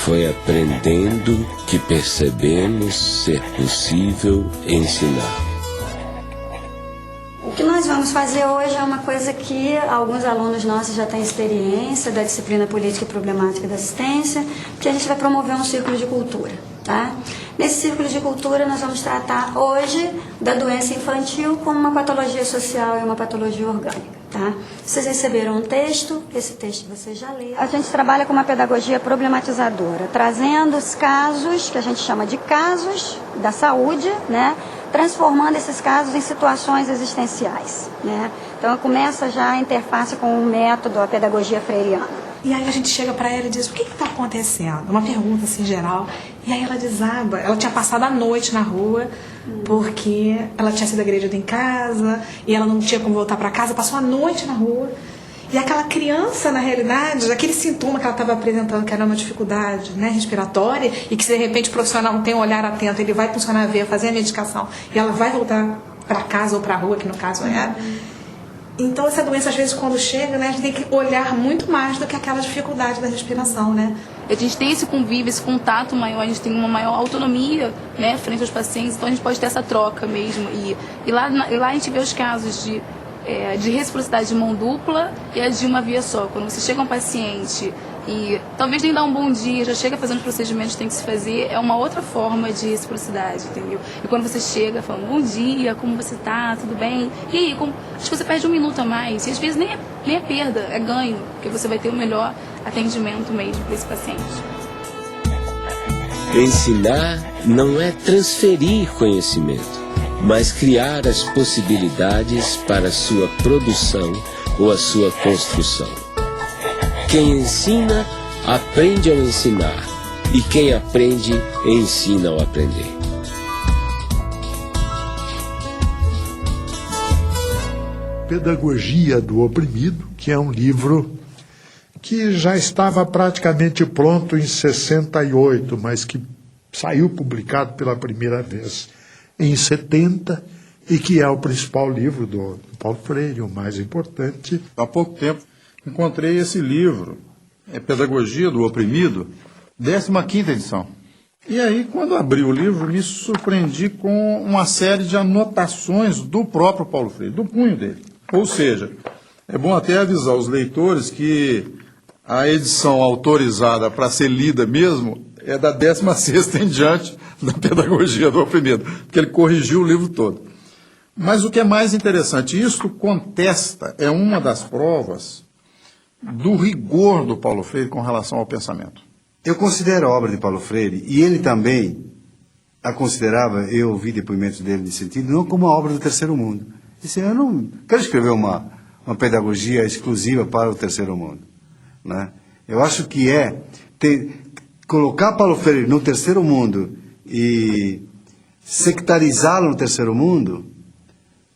Foi aprendendo que percebemos ser possível ensinar. O que nós vamos fazer hoje é uma coisa que alguns alunos nossos já têm experiência da disciplina Política e Problemática da Assistência, que a gente vai promover um círculo de cultura, tá? Nesse círculo de cultura nós vamos tratar hoje da doença infantil como uma patologia social e uma patologia orgânica, tá? Vocês receberam um texto, esse texto vocês já leram. A gente trabalha com uma pedagogia problematizadora, trazendo os casos, que a gente chama de casos da saúde, né? Transformando esses casos em situações existenciais, né? Então começa já a interface com o método, a pedagogia freiriana. E aí a gente chega para ela e diz, o que está acontecendo? Uma pergunta assim geral. E aí ela desaba. Ela tinha passado a noite na rua, porque ela tinha sido agredida em casa, e ela não tinha como voltar para casa, passou a noite na rua. E aquela criança, na realidade, aquele sintoma que ela estava apresentando, que era uma dificuldade, né, respiratória, e que se de repente o profissional não tem um olhar atento, ele vai funcionar a veia, fazer a medicação, e ela vai voltar para casa ou para a rua, que no caso era. Então essa doença, às vezes, quando chega, né, a gente tem que olhar muito mais do que aquela dificuldade da respiração, né? A gente tem esse convívio, esse contato maior, a gente tem uma maior autonomia, né, frente aos pacientes, então a gente pode ter essa troca mesmo. E lá a gente vê os casos de reciprocidade de mão dupla e a de uma via só. Quando você chega a um paciente e talvez nem dá um bom dia, já chega fazendo os procedimentos que tem que se fazer, é uma outra forma de reciprocidade, entendeu? E quando você chega falando, bom dia, como você tá, tudo bem? E aí, acho que você perde um minuto a mais, e às vezes nem é perda, é ganho, porque você vai ter o melhor atendimento mesmo para esse paciente. Ensinar não é transferir conhecimento, mas criar as possibilidades para a sua produção ou a sua construção. Quem ensina, aprende ao ensinar, e quem aprende, ensina ao aprender. Pedagogia do Oprimido, que é um livro que já estava praticamente pronto em 68, mas que saiu publicado pela primeira vez em 70, e que é o principal livro do Paulo Freire, o mais importante. Há pouco tempo encontrei esse livro, Pedagogia do Oprimido, 15ª edição. E aí, quando abri o livro, me surpreendi com uma série de anotações do próprio Paulo Freire, do punho dele. Ou seja, é bom até avisar os leitores que a edição autorizada para ser lida mesmo é da 16ª em diante da Pedagogia do Oprimido, porque ele corrigiu o livro todo. Mas o que é mais interessante, isto contesta, é uma das provas do rigor do Paulo Freire com relação ao pensamento. Eu considero a obra de Paulo Freire, e ele também a considerava, eu ouvi depoimentos dele nesse sentido, não como a obra do terceiro mundo. Disse, eu não quero escrever uma pedagogia exclusiva para o terceiro mundo, né? Eu acho que colocar Paulo Freire no terceiro mundo e sectarizá-lo no terceiro mundo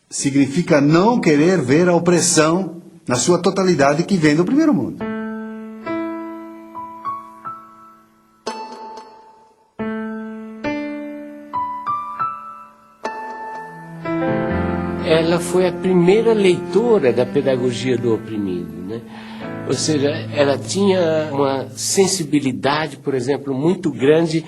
significa não querer ver a opressão na sua totalidade que vem do primeiro mundo. Ela foi a primeira leitora da Pedagogia do Oprimido, né? Ou seja, ela tinha uma sensibilidade, por exemplo, muito grande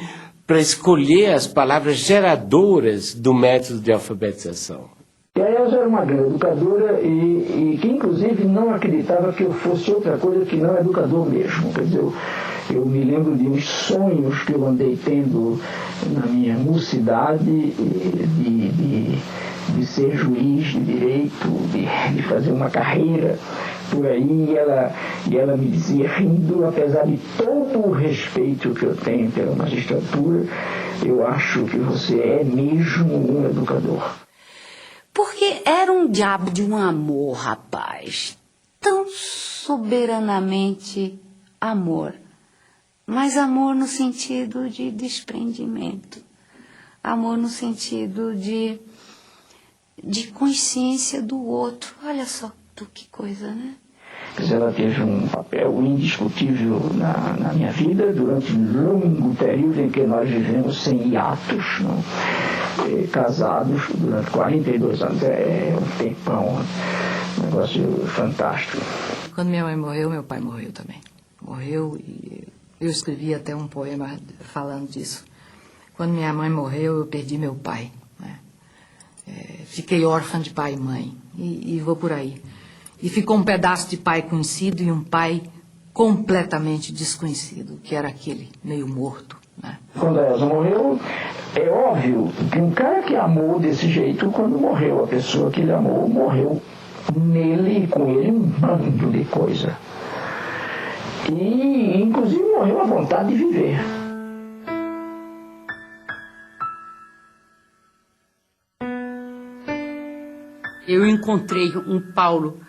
para escolher as palavras geradoras do método de alfabetização. E a Elza era uma grande educadora e que, inclusive, não acreditava que eu fosse outra coisa que não educador mesmo. Quer dizer, eu me lembro de uns sonhos que eu andei tendo na minha mocidade de ser juiz de direito, de fazer uma carreira por aí, e ela me dizia, rindo, apesar de todo o respeito que eu tenho pela magistratura, eu acho que você é mesmo um educador. Porque era um diabo de um amor, rapaz, tão soberanamente amor, mas amor no sentido de desprendimento, amor no sentido de consciência do outro. Olha só que coisa, né? Ela teve um papel indiscutível na minha vida durante um longo período em que nós vivemos sem hiatos, não? Casados durante 42 anos. É um tempão, um negócio fantástico. Quando minha mãe morreu, meu pai morreu também. Morreu e Eu escrevi até um poema falando disso. Quando minha mãe morreu, eu perdi meu pai, né? Fiquei órfã de pai e mãe, e vou por aí. E ficou um pedaço de pai conhecido e um pai completamente desconhecido, que era aquele meio morto, né? Quando a Elza morreu, é óbvio que um cara que amou desse jeito, quando morreu, a pessoa que ele amou, morreu nele e com ele um bando de coisa. E, inclusive, morreu a vontade de viver. Eu encontrei um Paulo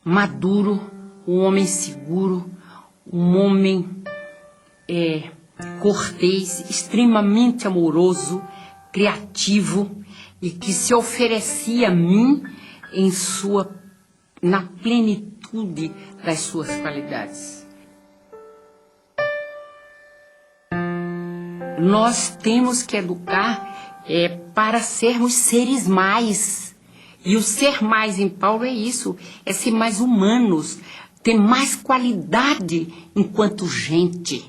maduro, um homem seguro, um homem cortês, extremamente amoroso, criativo e que se oferecia a mim na plenitude das suas qualidades. Nós temos que educar para sermos seres mais. E o ser mais em Paulo é isso, é ser mais humanos, ter mais qualidade enquanto gente.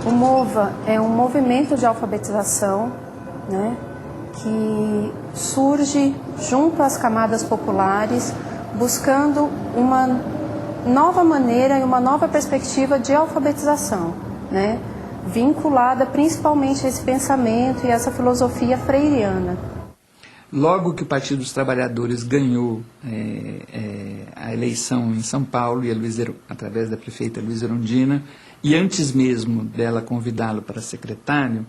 O MOVA é um movimento de alfabetização, né, que surge junto às camadas populares, buscando uma nova maneira e uma nova perspectiva de alfabetização, né, vinculada principalmente a esse pensamento e essa filosofia freiriana. Logo que o Partido dos Trabalhadores ganhou a eleição em São Paulo, e através da prefeita Luísa Erundina, e antes mesmo dela convidá-lo para secretário,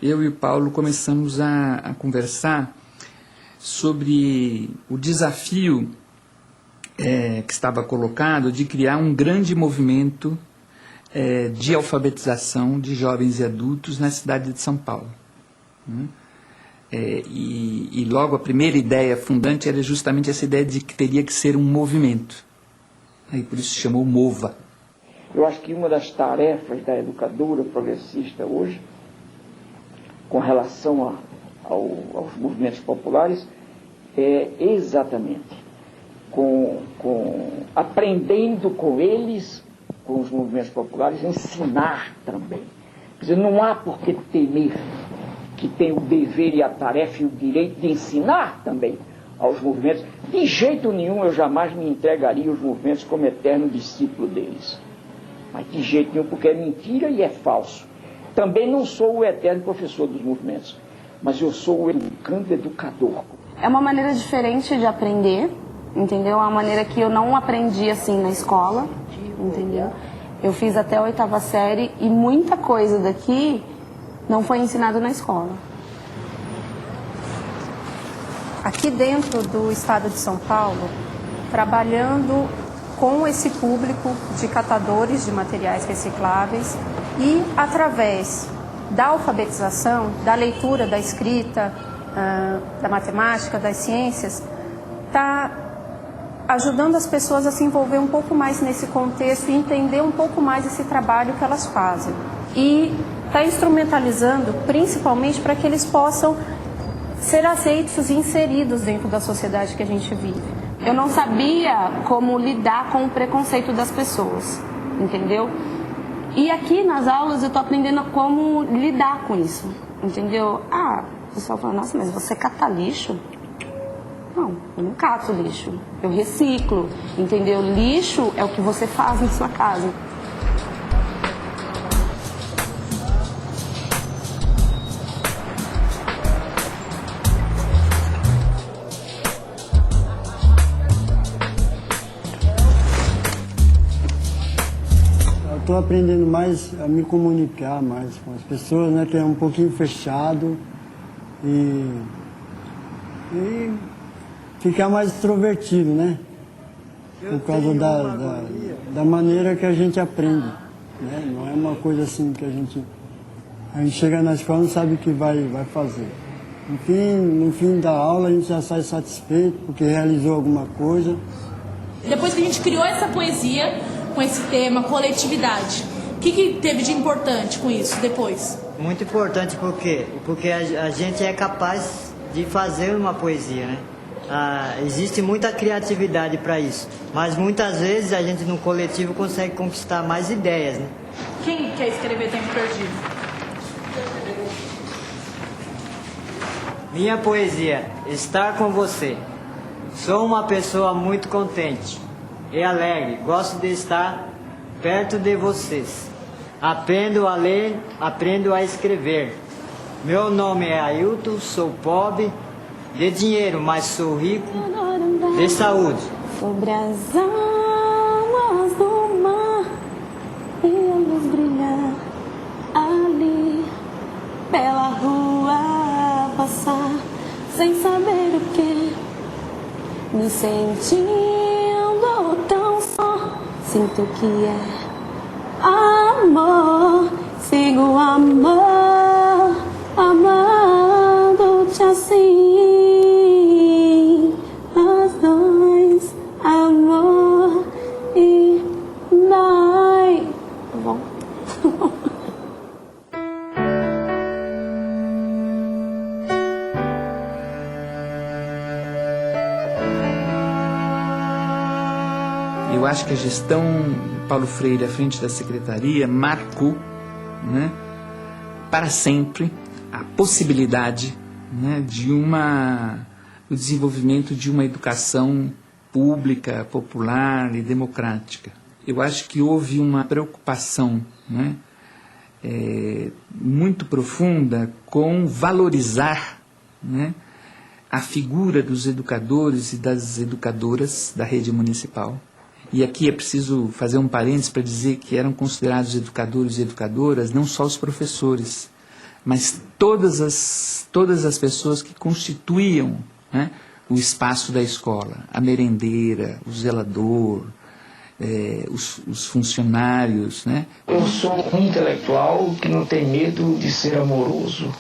eu e o Paulo começamos a conversar sobre o desafio que estava colocado de criar um grande movimento de alfabetização de jovens e adultos na cidade de São Paulo, né? E logo a primeira ideia fundante era justamente essa ideia de que teria que ser um movimento. Aí por isso se chamou MOVA. Eu acho que uma das tarefas da educadora progressista hoje, com relação aos movimentos populares, é exatamente aprendendo com eles, com os movimentos populares, ensinar também. Quer dizer, não há por que temer, que tem o dever e a tarefa e o direito de ensinar também aos movimentos. De jeito nenhum eu jamais me entregaria aos movimentos como eterno discípulo deles. Mas de jeito nenhum, porque é mentira e é falso. Também não sou o eterno professor dos movimentos, mas eu sou o educador. É uma maneira diferente de aprender, entendeu? É uma maneira que eu não aprendi assim na escola, entendeu? Eu fiz até a 8ª série e muita coisa daqui não foi ensinado na escola. Aqui dentro do estado de São Paulo, trabalhando com esse público de catadores de materiais recicláveis e através da alfabetização, da leitura, da escrita, da matemática, das ciências, está ajudando as pessoas a se envolver um pouco mais nesse contexto e entender um pouco mais esse trabalho que elas fazem. E está instrumentalizando principalmente para que eles possam ser aceitos e inseridos dentro da sociedade que a gente vive. Eu não sabia como lidar com o preconceito das pessoas, entendeu? E aqui nas aulas eu estou aprendendo como lidar com isso, entendeu? O pessoal fala, nossa, mas você cata lixo? Não, eu não cato lixo, eu reciclo, entendeu? Lixo é o que você faz na sua casa. Estou aprendendo mais a me comunicar mais com as pessoas, né? Que é um pouquinho fechado e ficar mais extrovertido, né? Por causa da maneira que a gente aprende, né? Não é uma coisa assim que a gente chega na escola e não sabe o que vai fazer. No fim da aula a gente já sai satisfeito porque realizou alguma coisa. Depois que a gente criou essa poesia com esse tema, coletividade, o que teve de importante com isso depois? Muito importante porque a gente é capaz de fazer uma poesia, né? Existe muita criatividade para isso, mas muitas vezes a gente no coletivo consegue conquistar mais ideias, né? Quem quer escrever Tempo Perdido? Minha poesia, estar com você. Sou uma pessoa muito contente e alegre, gosto de estar perto de vocês. Aprendo a ler, aprendo a escrever. Meu nome é Ailton, sou pobre de dinheiro, mas sou rico de saúde. Sobre as águas do mar e a luz brilhar ali pela rua passar sem saber o que, me sentindo tão só, sinto que é amor, sigo amor, amando-te assim, nós dois, amor e nós. Tá bom? Eu acho que a gestão Paulo Freire à frente da secretaria marcou, né, para sempre a possibilidade, né, do desenvolvimento de uma educação pública, popular e democrática. Eu acho que houve uma preocupação, né, muito profunda com valorizar, né, a figura dos educadores e das educadoras da rede municipal. E aqui é preciso fazer um parênteses para dizer que eram considerados educadores e educadoras não só os professores, mas todas as pessoas que constituíam, né, o espaço da escola, a merendeira, o zelador, os funcionários, né? Eu sou um intelectual que não tem medo de ser amoroso.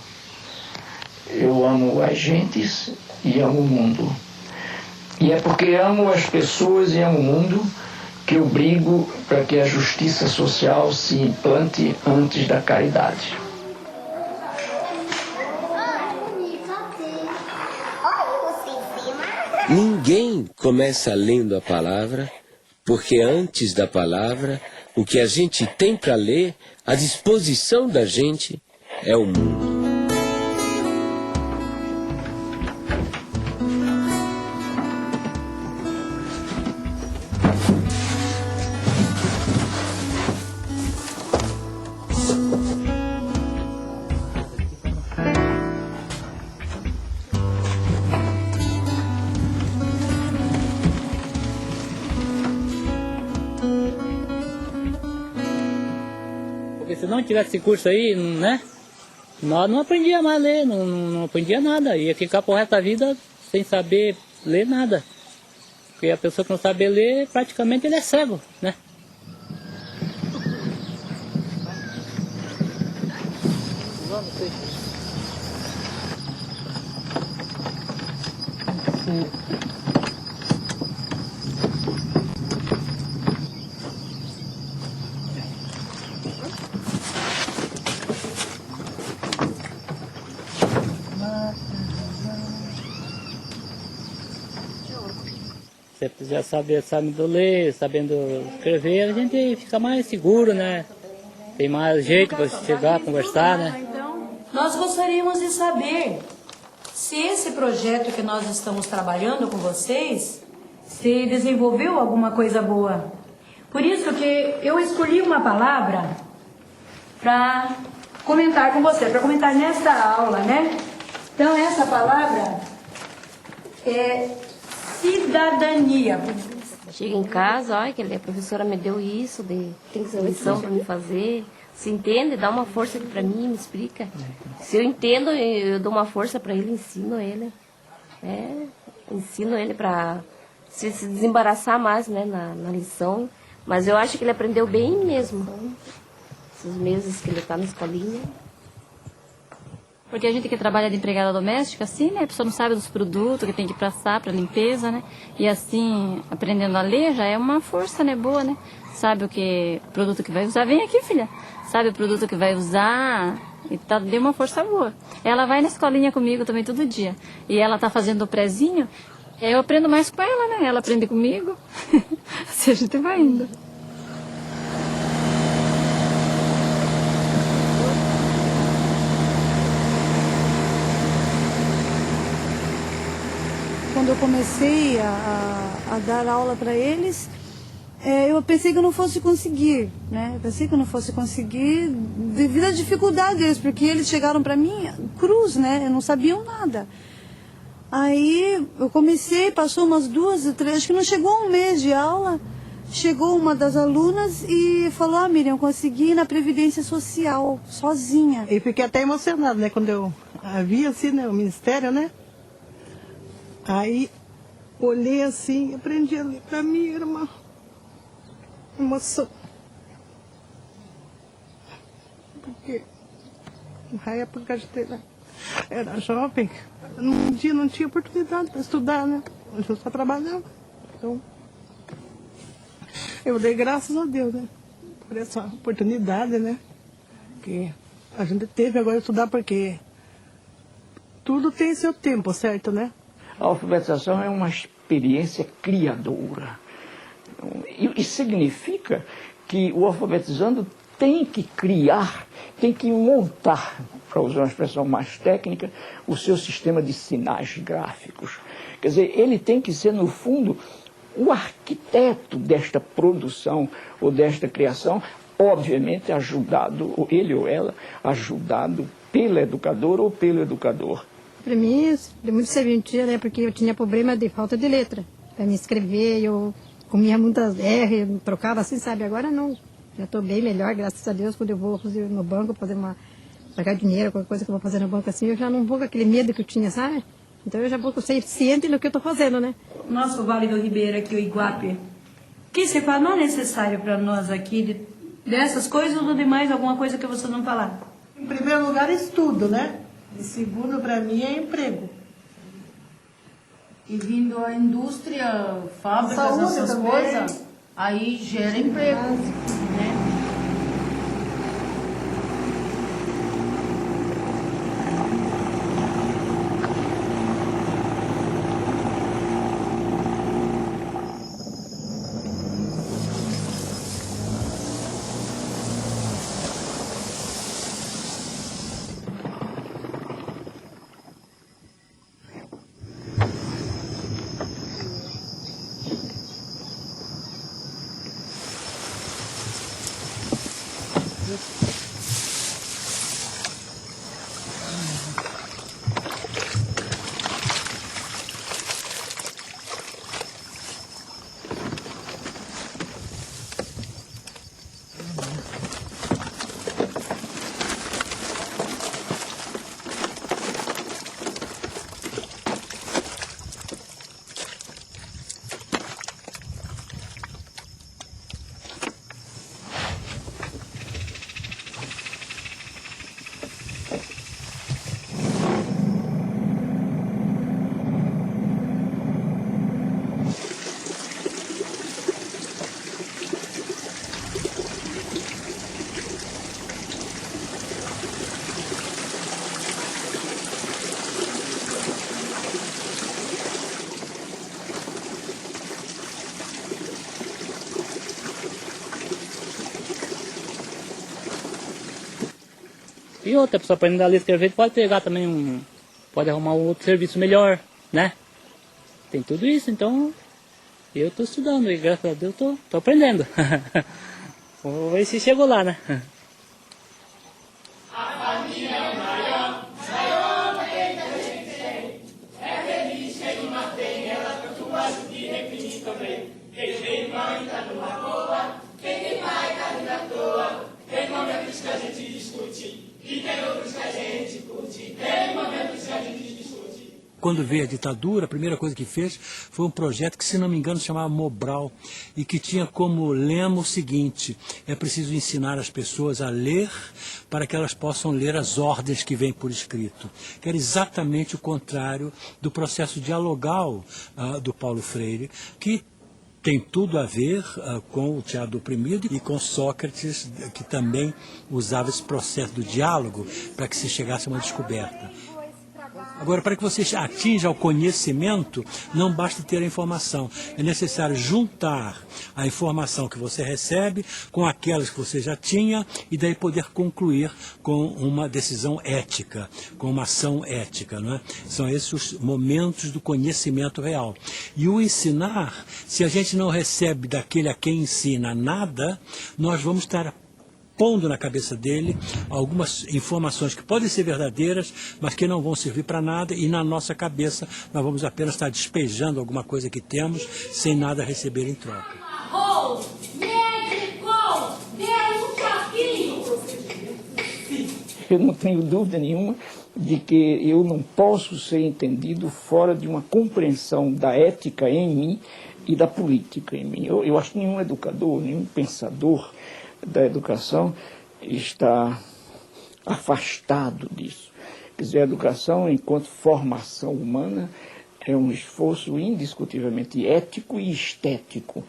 Eu amo as gentes e amo o mundo. E é porque amo as pessoas e amo o mundo que eu brigo para que a justiça social se implante antes da caridade. Ninguém começa lendo a palavra, porque antes da palavra, o que a gente tem para ler, à disposição da gente, é o mundo. Se não tivesse esse curso aí, né, nós não aprendíamos mais a ler, não aprendia nada, ia ficar pro resto da vida sem saber ler nada. Porque a pessoa que não sabe ler, praticamente ele é cego, né? Se já sabendo ler, sabendo escrever, a gente fica mais seguro, né? Tem mais jeito para chegar, conversar, né? Então, nós gostaríamos de saber se esse projeto que nós estamos trabalhando com vocês, se desenvolveu alguma coisa boa. Por isso que eu escolhi uma palavra para comentar com você, para comentar nesta aula, né? Então, essa palavra é cidadania. Chega em casa, olha, que a professora me deu isso, tem lição para me fazer. Se entende, dá uma força aqui para mim, me explica. Se eu entendo, eu dou uma força para ele, ensino ele. Ensino ele para se desembaraçar mais, né, na lição. Mas eu acho que ele aprendeu bem mesmo. Esses meses que ele está na escolinha. Porque a gente que trabalha de empregada doméstica, assim, né? A pessoa não sabe dos produtos que tem que passar para limpeza, né? E assim, aprendendo a ler já é uma força, né? Boa, né? Sabe o produto que vai usar. Vem aqui, filha. Sabe o produto que vai usar e deu uma força boa. Ela vai na escolinha comigo também todo dia. E ela tá fazendo o prezinho. Eu aprendo mais com ela, né? Ela aprende comigo. Assim a gente vai indo. Quando eu comecei a dar aula para eles, eu pensei que eu não fosse conseguir, né? Eu pensei que eu não fosse conseguir devido à dificuldade deles, porque eles chegaram para mim cruz, né? Eu não sabiam nada. Aí eu comecei, passou umas 2 ou 3, acho que não chegou um mês de aula, chegou uma das alunas e falou: Miriam, eu consegui ir na Previdência Social, sozinha. E fiquei até emocionada, né? Quando eu vi assim, né, o Ministério, né? Aí, olhei assim, aprendi a ler para mim, era uma emoção. Porque na época a gente era jovem, um dia não tinha oportunidade para estudar, né? Eu só trabalhava. Então, eu dei graças a Deus, né? Por essa oportunidade, né? Que a gente teve agora de estudar, porque tudo tem seu tempo, certo, né? A alfabetização é uma experiência criadora. E significa que o alfabetizando tem que criar, tem que montar, para usar uma expressão mais técnica, o seu sistema de sinais gráficos. Quer dizer, ele tem que ser, no fundo, o arquiteto desta produção ou desta criação, obviamente ajudado, ou ele ou ela, ajudado pela educadora ou pelo educador. Para mim, deu muito serventia, né? Porque eu tinha problema de falta de letra. Para me escrever, eu comia muitas R, trocava assim, sabe? Agora não. Já estou bem melhor, graças a Deus. Quando eu vou no banco pagar dinheiro, qualquer coisa que eu vou fazer no banco assim, eu já não vou com aquele medo que eu tinha, sabe? Então eu já vou ciente do que eu estou fazendo, né? Nosso Vale do Ribeira aqui, o Iguape, que se fala não é necessário para nós aqui, dessas coisas ou de mais alguma coisa que você não falar? Em primeiro lugar, estudo, né? E segundo, para mim, é emprego. E vindo a indústria, fábricas, Saúde essas também. coisas, aí gera emprego, né? E outra pessoa aprendendo a ler e escrever pode pegar também pode arrumar um outro serviço melhor, né? Tem tudo isso, então eu estou estudando e graças a Deus estou aprendendo. Vamos ver se chegou lá, né? É feliz, quem não tem, ela tanto gosta de repetir também. momentos que a gente discute, e tem outros que a gente curte. Tem momentos que a gente discute. Quando veio a ditadura, a primeira coisa que fez foi um projeto que, se não me engano, se chamava Mobral, e que tinha como lema o seguinte: é preciso ensinar as pessoas a ler para que elas possam ler as ordens que vêm por escrito. Que era exatamente o contrário do processo dialogal do Paulo Freire, que tem tudo a ver com o teatro do oprimido e com Sócrates, que também usava esse processo do diálogo para que se chegasse a uma descoberta. Agora, para que você atinja o conhecimento, não basta ter a informação. É necessário juntar a informação que você recebe com aquelas que você já tinha e daí poder concluir com uma decisão ética, com uma ação ética, não é? São esses os momentos do conhecimento real. E o ensinar, se a gente não recebe daquele a quem ensina nada, nós vamos estar pondo na cabeça dele algumas informações que podem ser verdadeiras, mas que não vão servir para nada, e na nossa cabeça nós vamos apenas estar despejando alguma coisa que temos sem nada receber em troca. Eu não tenho dúvida nenhuma de que eu não posso ser entendido fora de uma compreensão da ética em mim e da política em mim. Eu acho que nenhum educador, nenhum pensador da educação está afastado disso. Quer dizer, a educação, enquanto formação humana, é um esforço indiscutivelmente ético e estético.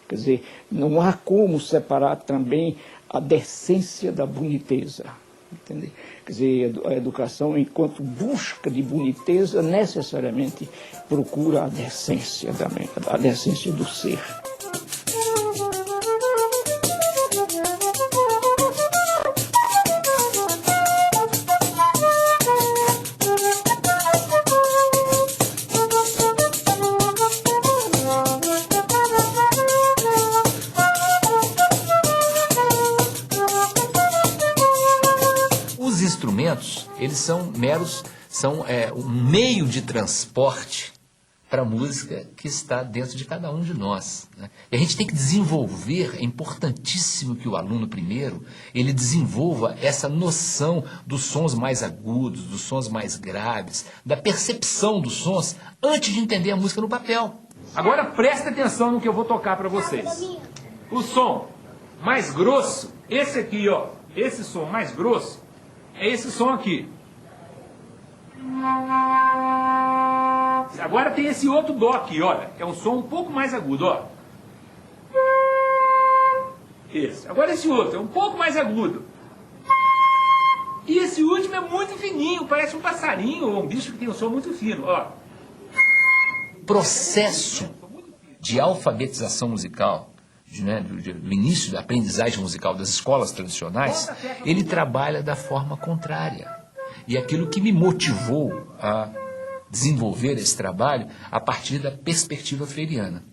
Quer dizer, não há como separar também a decência da boniteza. Entende? Quer dizer, a educação, enquanto busca de boniteza, necessariamente procura a decência do ser. Eles são um meio de transporte para a música que está dentro de cada um de nós, né? E a gente tem que desenvolver, é importantíssimo que o aluno primeiro, ele desenvolva essa noção dos sons mais agudos, dos sons mais graves, da percepção dos sons, antes de entender a música no papel. Agora presta atenção no que eu vou tocar para vocês. O som mais grosso, esse aqui, ó, esse som mais grosso, é esse som aqui. Agora tem esse outro dó aqui, olha. É um som um pouco mais agudo, ó. Esse. Agora esse outro é um pouco mais agudo. E esse último é muito fininho, parece um passarinho ou um bicho que tem um som muito fino, ó. Processo de alfabetização musical, do início da aprendizagem musical das escolas tradicionais, ele trabalha da forma contrária. E aquilo que me motivou a desenvolver esse trabalho a partir da perspectiva freiriana.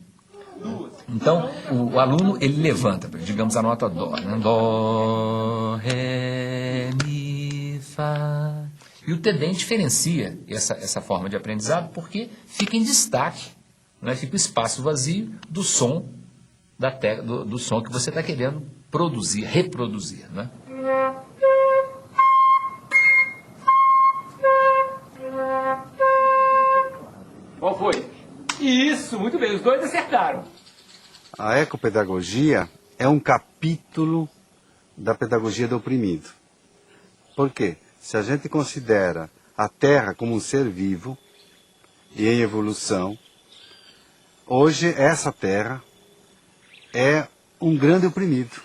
Então, o aluno, ele levanta, digamos, a nota dó, né? Dó, ré, mi, fá. E o TEDEM diferencia essa forma de aprendizado porque fica em destaque, né? Fica o espaço vazio do som do som que você está querendo produzir, reproduzir, né? Qual foi? Isso, muito bem, os dois acertaram. A ecopedagogia é um capítulo da pedagogia do oprimido. Por quê? Se a gente considera a Terra como um ser vivo e em evolução, hoje essa Terra é um grande oprimido.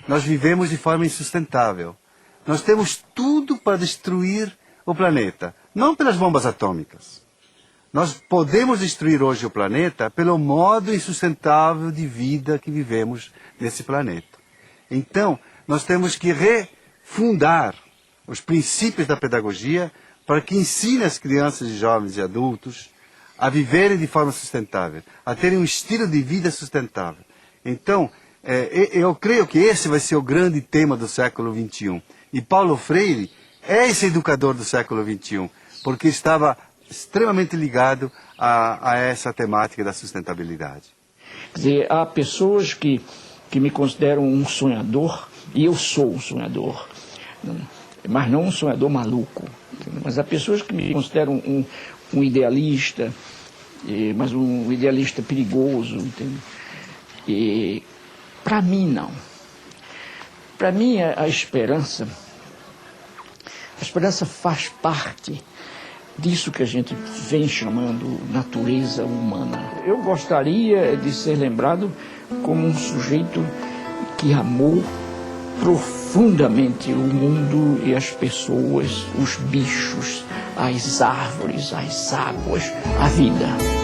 Nós vivemos de forma insustentável. Nós temos tudo para destruir o planeta, não pelas bombas atômicas. Nós podemos destruir hoje o planeta pelo modo insustentável de vida que vivemos nesse planeta. Então, nós temos que refundar os princípios da pedagogia para que ensine as crianças, jovens e adultos a viverem de forma sustentável, a terem um estilo de vida sustentável. Então, eu creio que esse vai ser o grande tema do século XXI. E Paulo Freire é esse educador do século XXI, porque estava extremamente ligado a essa temática da sustentabilidade. Quer dizer, há pessoas que me consideram um sonhador, E eu sou um sonhador, mas não um sonhador maluco. Entendeu? Mas há pessoas que me consideram um idealista, mas um idealista perigoso. Entendeu? E para mim, não. Para mim, a esperança faz parte disso que a gente vem chamando natureza humana. Eu gostaria de ser lembrado como um sujeito que amou profundamente o mundo e as pessoas, os bichos, as árvores, as águas, a vida.